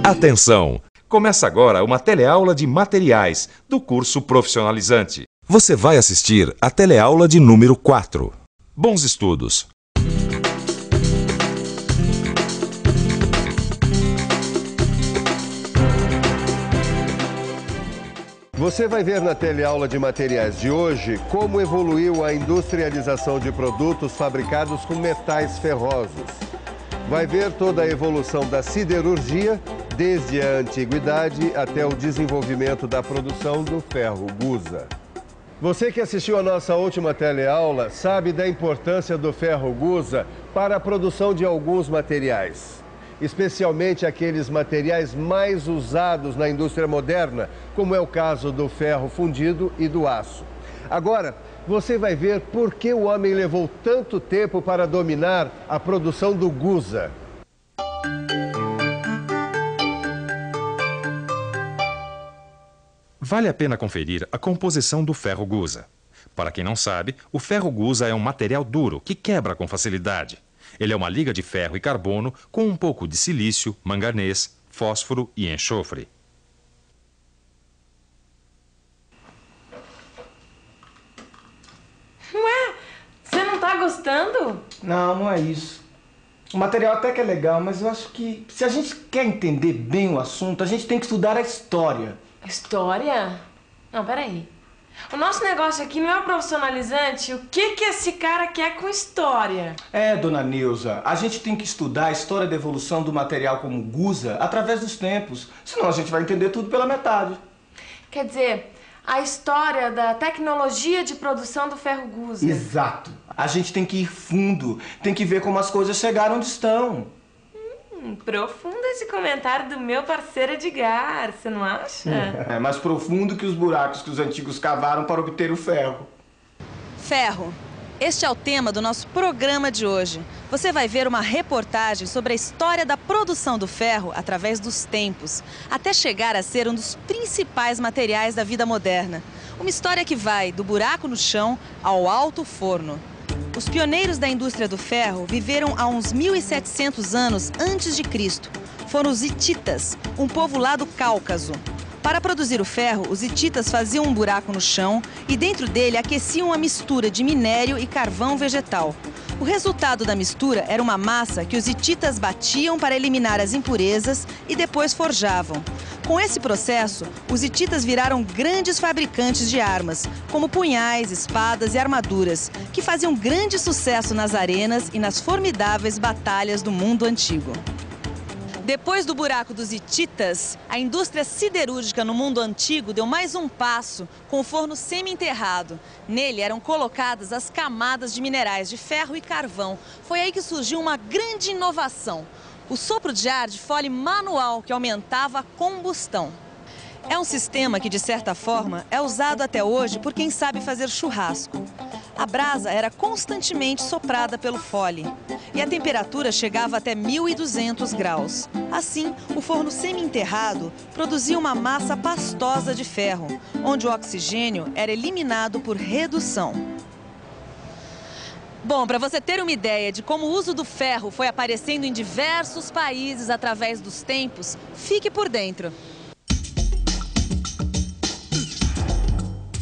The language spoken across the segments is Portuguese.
Atenção! Começa agora uma teleaula de materiais do curso profissionalizante. Você vai assistir a teleaula de número 4. Bons estudos! Você vai ver na teleaula de materiais de hoje como evoluiu a industrialização de produtos fabricados com metais ferrosos. Vai ver toda a evolução da siderurgia, desde a antiguidade até o desenvolvimento da produção do ferro gusa. Você que assistiu a nossa última teleaula sabe da importância do ferro gusa para a produção de alguns materiais, especialmente aqueles materiais mais usados na indústria moderna, como é o caso do ferro fundido e do aço. Agora, você vai ver por que o homem levou tanto tempo para dominar a produção do gusa. Vale a pena conferir a composição do ferro gusa. Para quem não sabe, o ferro gusa é um material duro que quebra com facilidade. Ele é uma liga de ferro e carbono com um pouco de silício, manganês, fósforo e enxofre. Ué, você não tá gostando? Não, não é isso. O material até que é legal, mas eu acho que se a gente quer entender bem o assunto, a gente tem que estudar a história. História? Não, peraí. O nosso negócio aqui não é o profissionalizante. O que esse cara quer com história? É, dona Neuza, a gente tem que estudar a história da evolução do material como gusa através dos tempos. Senão a gente vai entender tudo pela metade. Quer dizer, a história da tecnologia de produção do ferro gusa. Exato. A gente tem que ir fundo, tem que ver como as coisas chegaram onde estão. Profundo esse comentário do meu parceiro Edgar, você não acha? É mais profundo que os buracos que os antigos cavaram para obter o ferro. Ferro. Este é o tema do nosso programa de hoje. Você vai ver uma reportagem sobre a história da produção do ferro através dos tempos, até chegar a ser um dos principais materiais da vida moderna. Uma história que vai do buraco no chão ao alto forno. Os pioneiros da indústria do ferro viveram há uns 1.700 anos antes de Cristo. Foram os hititas, um povo lá do Cáucaso. Para produzir o ferro, os hititas faziam um buraco no chão e dentro dele aqueciam a mistura de minério e carvão vegetal. O resultado da mistura era uma massa que os hititas batiam para eliminar as impurezas e depois forjavam. Com esse processo, os hititas viraram grandes fabricantes de armas, como punhais, espadas e armaduras, que faziam grande sucesso nas arenas e nas formidáveis batalhas do mundo antigo. Depois do buraco dos hititas, a indústria siderúrgica no mundo antigo deu mais um passo com o forno semi-enterrado. Nele eram colocadas as camadas de minerais de ferro e carvão. Foi aí que surgiu uma grande inovação: o sopro de ar de fole manual, que aumentava a combustão. É um sistema que, de certa forma, é usado até hoje por quem sabe fazer churrasco. A brasa era constantemente soprada pelo fole e a temperatura chegava até 1.200 graus. Assim, o forno semi-enterrado produzia uma massa pastosa de ferro, onde o oxigênio era eliminado por redução. Bom, para você ter uma ideia de como o uso do ferro foi aparecendo em diversos países através dos tempos, fique por dentro.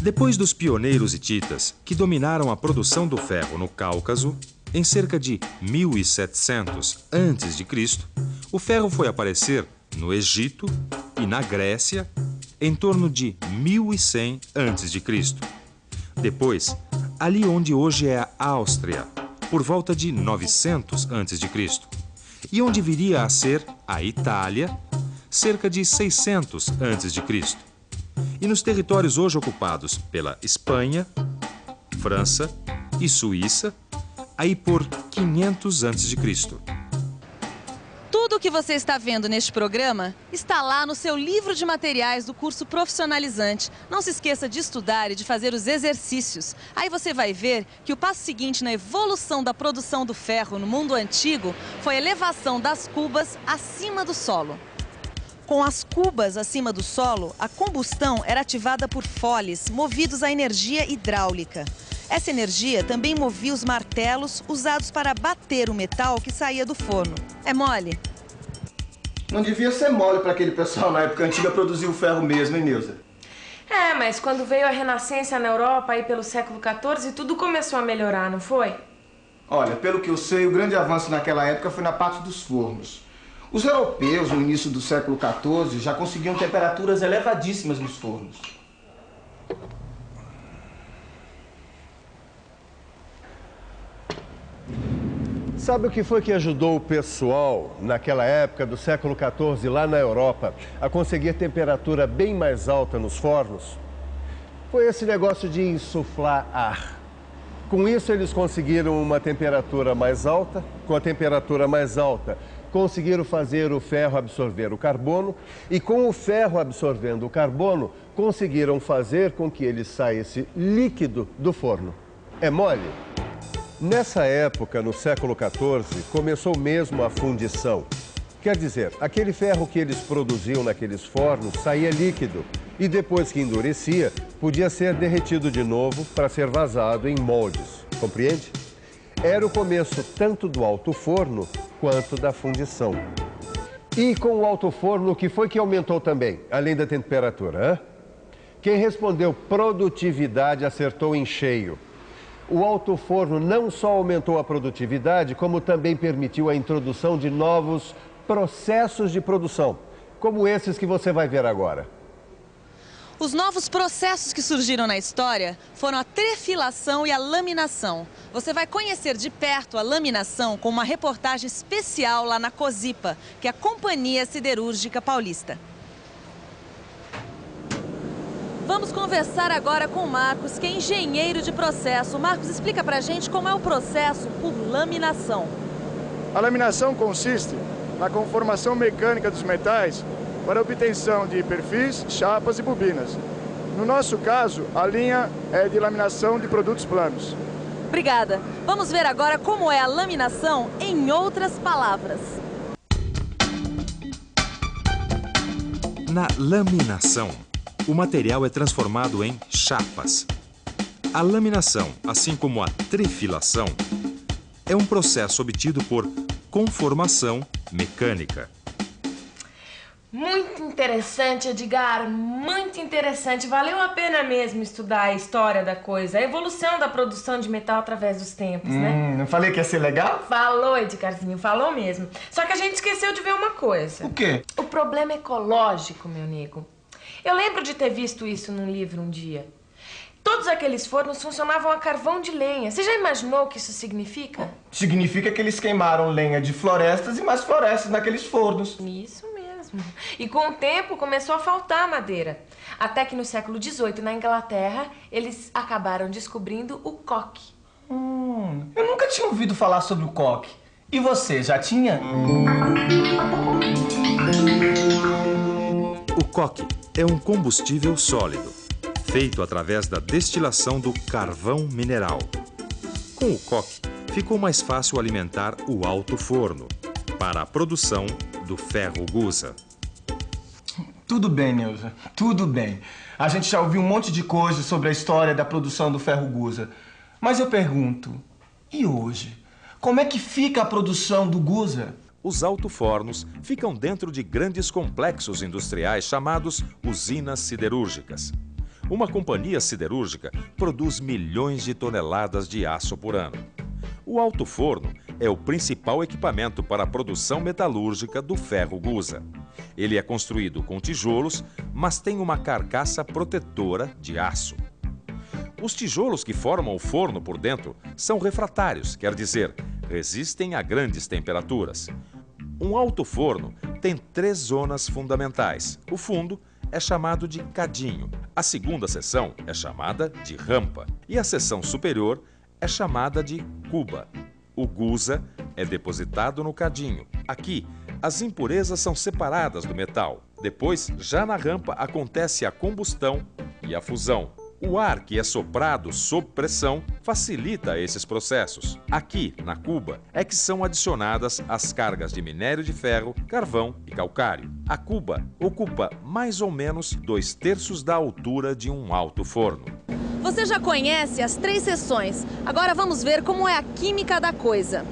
Depois dos pioneiros hititas, que dominaram a produção do ferro no Cáucaso, em cerca de 1700 a.C., o ferro foi aparecer no Egito e na Grécia em torno de 1100 a.C. Depois, ali onde hoje é a Áustria, por volta de 900 a.C., e onde viria a ser a Itália, cerca de 600 a.C., e nos territórios hoje ocupados pela Espanha, França e Suíça, aí por 500 a.C. Tudo o que você está vendo neste programa está lá no seu livro de materiais do curso profissionalizante. Não se esqueça de estudar e de fazer os exercícios. Aí você vai ver que o passo seguinte na evolução da produção do ferro no mundo antigo foi a elevação das cubas acima do solo. Com as cubas acima do solo, a combustão era ativada por foles movidos a energia hidráulica. Essa energia também movia os martelos usados para bater o metal que saía do forno. É mole? Não devia ser mole para aquele pessoal na época antiga produzir o ferro mesmo, hein, Nilza? É, mas quando veio a Renascença na Europa, aí pelo século XIV, tudo começou a melhorar, não foi? Olha, pelo que eu sei, o grande avanço naquela época foi na parte dos fornos. Os europeus, no início do século XIV, já conseguiam temperaturas elevadíssimas nos fornos. Sabe o que foi que ajudou o pessoal, naquela época do século XIV, lá na Europa, a conseguir temperatura bem mais alta nos fornos? Foi esse negócio de insuflar ar. Com isso, eles conseguiram uma temperatura mais alta. Com a temperatura mais alta, conseguiram fazer o ferro absorver o carbono. E com o ferro absorvendo o carbono, conseguiram fazer com que ele saísse líquido do forno. É mole? Nessa época, no século XIV, começou mesmo a fundição. Quer dizer, aquele ferro que eles produziam naqueles fornos saía líquido e depois que endurecia, podia ser derretido de novo para ser vazado em moldes. Compreende? Era o começo tanto do alto forno quanto da fundição. E com o alto forno, o que foi que aumentou também, além da temperatura? Hein? Quem respondeu produtividade acertou em cheio. O alto forno não só aumentou a produtividade, como também permitiu a introdução de novos processos de produção, como esses que você vai ver agora. Os novos processos que surgiram na história foram a trefilação e a laminação. Você vai conhecer de perto a laminação com uma reportagem especial lá na Cosipa, que é a Companhia Siderúrgica Paulista. Vamos conversar agora com o Marcos, que é engenheiro de processo. Marcos, explica pra gente como é o processo por laminação. A laminação consiste na conformação mecânica dos metais para a obtenção de perfis, chapas e bobinas. No nosso caso, a linha é de laminação de produtos planos. Obrigada. Vamos ver agora como é a laminação em outras palavras. Na laminação, o material é transformado em chapas. A laminação, assim como a trefilação, é um processo obtido por conformação mecânica. Muito interessante, Edgar, muito interessante. Valeu a pena mesmo estudar a história da coisa, a evolução da produção de metal através dos tempos, né? Não falei que ia ser legal? Falou, Edgarzinho, falou mesmo. Só que a gente esqueceu de ver uma coisa. O quê? O problema ecológico, meu amigo. Eu lembro de ter visto isso num livro um dia. Todos aqueles fornos funcionavam a carvão de lenha. Você já imaginou o que isso significa? Significa que eles queimaram lenha de florestas e mais florestas naqueles fornos. Isso mesmo. E com o tempo começou a faltar madeira. Até que no século XVIII, na Inglaterra, eles acabaram descobrindo o coque. Eu nunca tinha ouvido falar sobre o coque. E você, já tinha? O coque é um combustível sólido, feito através da destilação do carvão mineral. Com o coque, ficou mais fácil alimentar o alto forno para a produção do ferro gusa. Tudo bem, Nilza, tudo bem. A gente já ouviu um monte de coisa sobre a história da produção do ferro gusa. Mas eu pergunto, e hoje? Como é que fica a produção do gusa? Os alto-fornos ficam dentro de grandes complexos industriais chamados usinas siderúrgicas. Uma companhia siderúrgica produz milhões de toneladas de aço por ano. O alto-forno é o principal equipamento para a produção metalúrgica do ferro gusa. Ele é construído com tijolos, mas tem uma carcaça protetora de aço. Os tijolos que formam o forno por dentro são refratários, quer dizer, resistem a grandes temperaturas. Um alto forno tem 3 zonas fundamentais. O fundo é chamado de cadinho, a segunda seção é chamada de rampa e a seção superior é chamada de cuba. O gusa é depositado no cadinho. Aqui, as impurezas são separadas do metal. Depois, já na rampa, acontece a combustão e a fusão. O ar que é soprado sob pressão facilita esses processos. Aqui, na cuba, é que são adicionadas as cargas de minério de ferro, carvão e calcário. A cuba ocupa mais ou menos 2/3 da altura de um alto forno. Você já conhece as 3 seções. Agora vamos ver como é a química da coisa.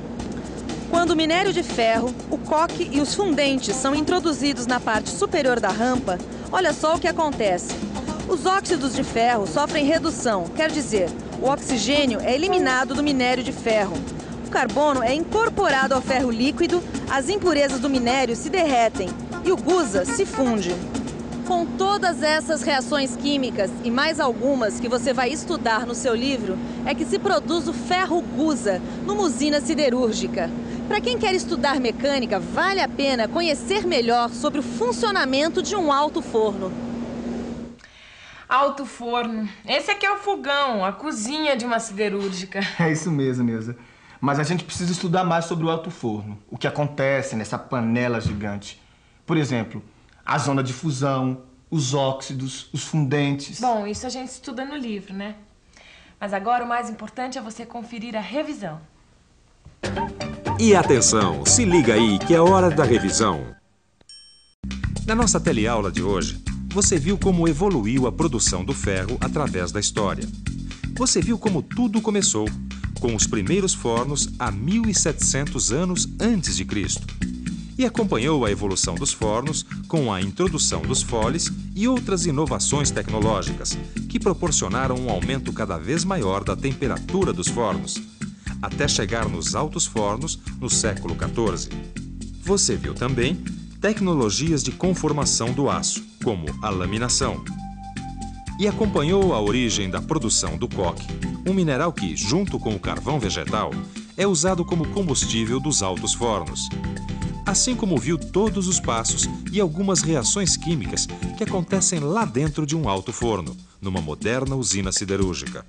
Quando o minério de ferro, o coque e os fundentes são introduzidos na parte superior da rampa, olha só o que acontece. Os óxidos de ferro sofrem redução, quer dizer, o oxigênio é eliminado do minério de ferro. O carbono é incorporado ao ferro líquido, as impurezas do minério se derretem e o gusa se funde. Com todas essas reações químicas e mais algumas que você vai estudar no seu livro, é que se produz o ferro gusa numa usina siderúrgica. Para quem quer estudar mecânica, vale a pena conhecer melhor sobre o funcionamento de um alto forno. Alto forno. Esse aqui é o fogão, a cozinha de uma siderúrgica. É isso mesmo, Neuza. Mas a gente precisa estudar mais sobre o alto forno. O que acontece nessa panela gigante. Por exemplo, a zona de fusão, os óxidos, os fundentes. Bom, isso a gente estuda no livro, né? Mas agora o mais importante é você conferir a revisão. E atenção, se liga aí que é hora da revisão. Na nossa teleaula de hoje, você viu como evoluiu a produção do ferro através da história. Você viu como tudo começou, com os primeiros fornos há 1700 anos antes de Cristo. E acompanhou a evolução dos fornos com a introdução dos foles e outras inovações tecnológicas, que proporcionaram um aumento cada vez maior da temperatura dos fornos, até chegar nos altos fornos no século XIV. Você viu também tecnologias de conformação do aço, como a laminação. E acompanhou a origem da produção do coque, um mineral que, junto com o carvão vegetal, é usado como combustível dos altos fornos. Assim como viu todos os passos e algumas reações químicas que acontecem lá dentro de um alto forno, numa moderna usina siderúrgica.